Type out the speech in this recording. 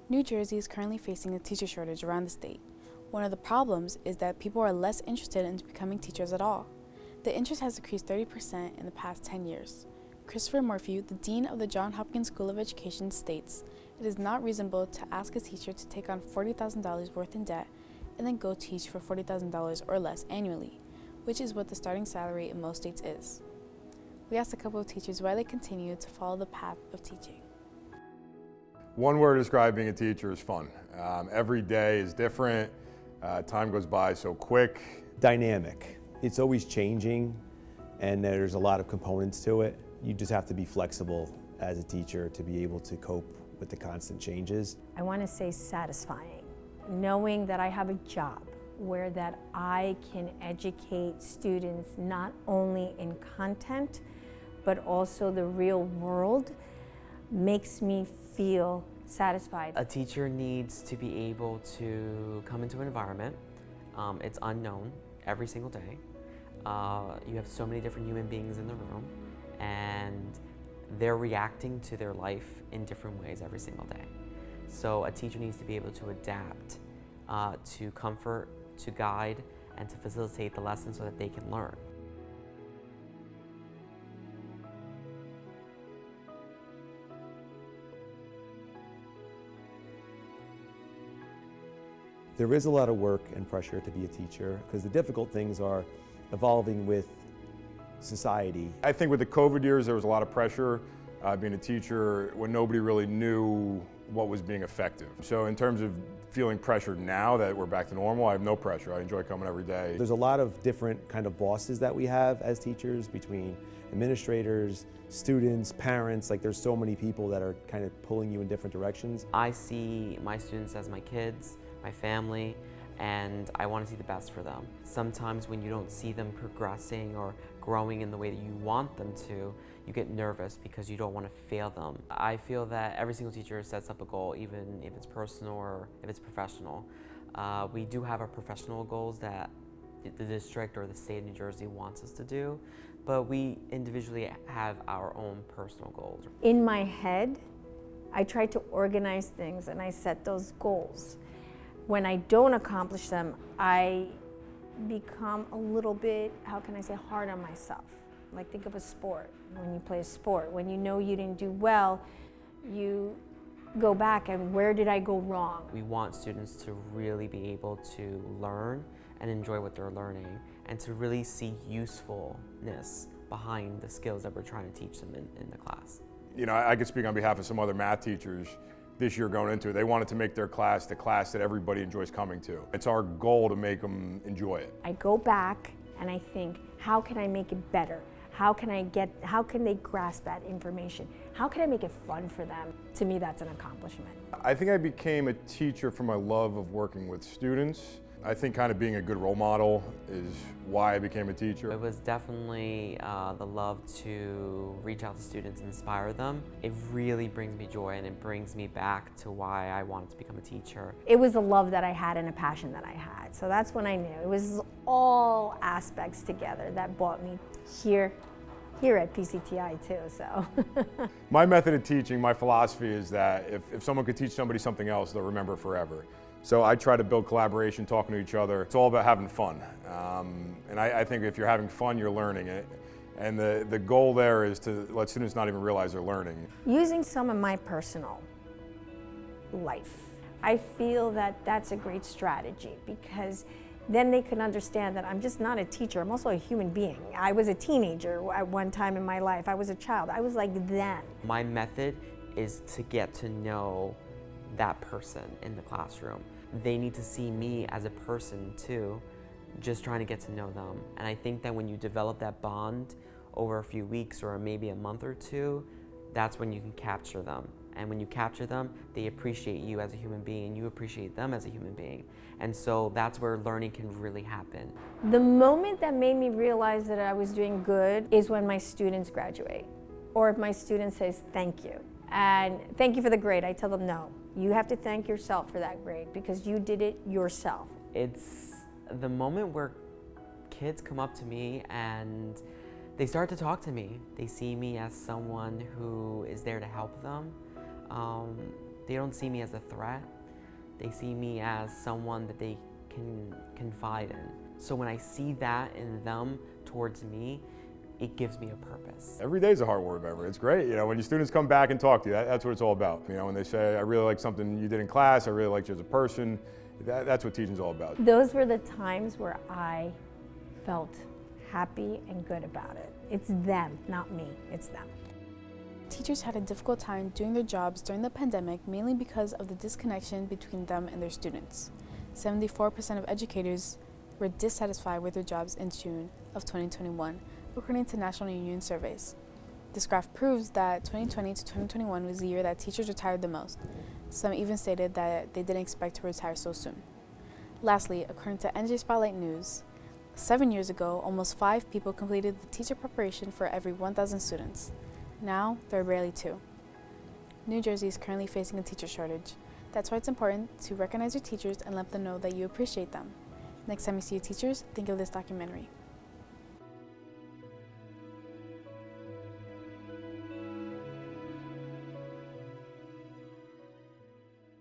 New Jersey is currently facing a teacher shortage around the state. One of the problems is that people are less interested in becoming teachers at all. The interest has decreased 30% in the past 10 years. Christopher Morphew, the Dean of the Johns Hopkins School of Education, states, "It is not reasonable to ask a teacher to take on $40,000 worth in debt and then go teach for $40,000 or less annually, which is what the starting salary in most states is." We asked a couple of teachers why they continue to follow the path of teaching. One word to describe being a teacher is fun. Every day is different. Time goes by so quick. Dynamic. It's always changing, and there's a lot of components to it. You just have to be flexible as a teacher to be able to cope with the constant changes. I want to say satisfying, knowing that I have a job where that I can educate students not only in content, but also the real world, makes me feel satisfied. A teacher needs to be able to come into an environment. It's unknown every single day. You have so many different human beings in the room, and they're reacting to their life in different ways every single day. So a teacher needs to be able to adapt, to comfort, to guide, and to facilitate the lesson so that they can learn. There is a lot of work and pressure to be a teacher because the difficult things are evolving with society. I think with the COVID years, there was a lot of pressure being a teacher when nobody really knew what was being effective. So in terms of feeling pressured now that we're back to normal, I have no pressure. I enjoy coming every day. There's a lot of different kind of bosses that we have as teachers, between administrators, students, parents. Like, there's so many people that are kind of pulling you in different directions. I see my students as my kids, my family, and I want to see the best for them. Sometimes when you don't see them progressing or growing in the way that you want them to, you get nervous because you don't want to fail them. I feel that every single teacher sets up a goal, even if it's personal or if it's professional. We do have our professional goals that the district or the state of New Jersey wants us to do, but we individually have our own personal goals. In my head, I try to organize things and I set those goals. When I don't accomplish them, I become a little bit, how can I say, hard on myself. Like, think of a sport. When you play a sport, when you know you didn't do well, you go back and where did I go wrong? We want students to really be able to learn and enjoy what they're learning, and to really see usefulness behind the skills that we're trying to teach them in the class. You know, I could speak on behalf of some other math teachers this year going into it. They wanted to make their class the class that everybody enjoys coming to. It's our goal to make them enjoy it. I go back and I think, how can I make it better? How can they grasp that information? How can I make it fun for them? To me, that's an accomplishment. I think I became a teacher for my love of working with students. I think kind of being a good role model is why I became a teacher. It was definitely the love to reach out to students and inspire them. It really brings me joy, and it brings me back to why I wanted to become a teacher. It was a love that I had and a passion that I had. So that's when I knew. It was all aspects together that brought me here at PCTI too, so. My method of teaching, my philosophy is that if someone could teach somebody something else, they'll remember it forever. So I try to build collaboration, talking to each other. It's all about having fun. And I think if you're having fun, you're learning it. And the goal there is to let students not even realize they're learning. Using some of my personal life, I feel that that's a great strategy, because then they can understand that I'm just not a teacher, I'm also a human being. I was a teenager at one time in my life. I was a child. I was like them. My method is to get to know that person in the classroom. They need to see me as a person too, just trying to get to know them. And I think that when you develop that bond over a few weeks or maybe a month or two, that's when you can capture them. And when you capture them, they appreciate you as a human being, and you appreciate them as a human being. And so that's where learning can really happen. The moment that made me realize that I was doing good is when my students graduate, or if my student says thank you. And thank you for the grade. I tell them, no, you have to thank yourself for that grade because you did it yourself. It's the moment where kids come up to me and they start to talk to me. They see me as someone who is there to help them. They don't see me as a threat. They see me as someone that they can confide in. So when I see that in them towards me, it gives me a purpose. Every day is a heartwarming memory. It's great. When your students come back and talk to you, that's what it's all about. When they say, I really like something you did in class, I really liked you as a person, that's what teaching's all about. Those were the times where I felt happy and good about it. It's them, not me, it's them. Teachers had a difficult time doing their jobs during the pandemic, mainly because of the disconnection between them and their students. 74% of educators were dissatisfied with their jobs in June of 2021, according to national union surveys. This graph proves that 2020 to 2021 was the year that teachers retired the most. Some even stated that they didn't expect to retire so soon. Lastly, according to NJ Spotlight News, 7 years ago, almost 5 people completed the teacher preparation for every 1,000 students. Now, there are barely 2. New Jersey is currently facing a teacher shortage. That's why it's important to recognize your teachers and let them know that you appreciate them. Next time you see your teachers, think of this documentary.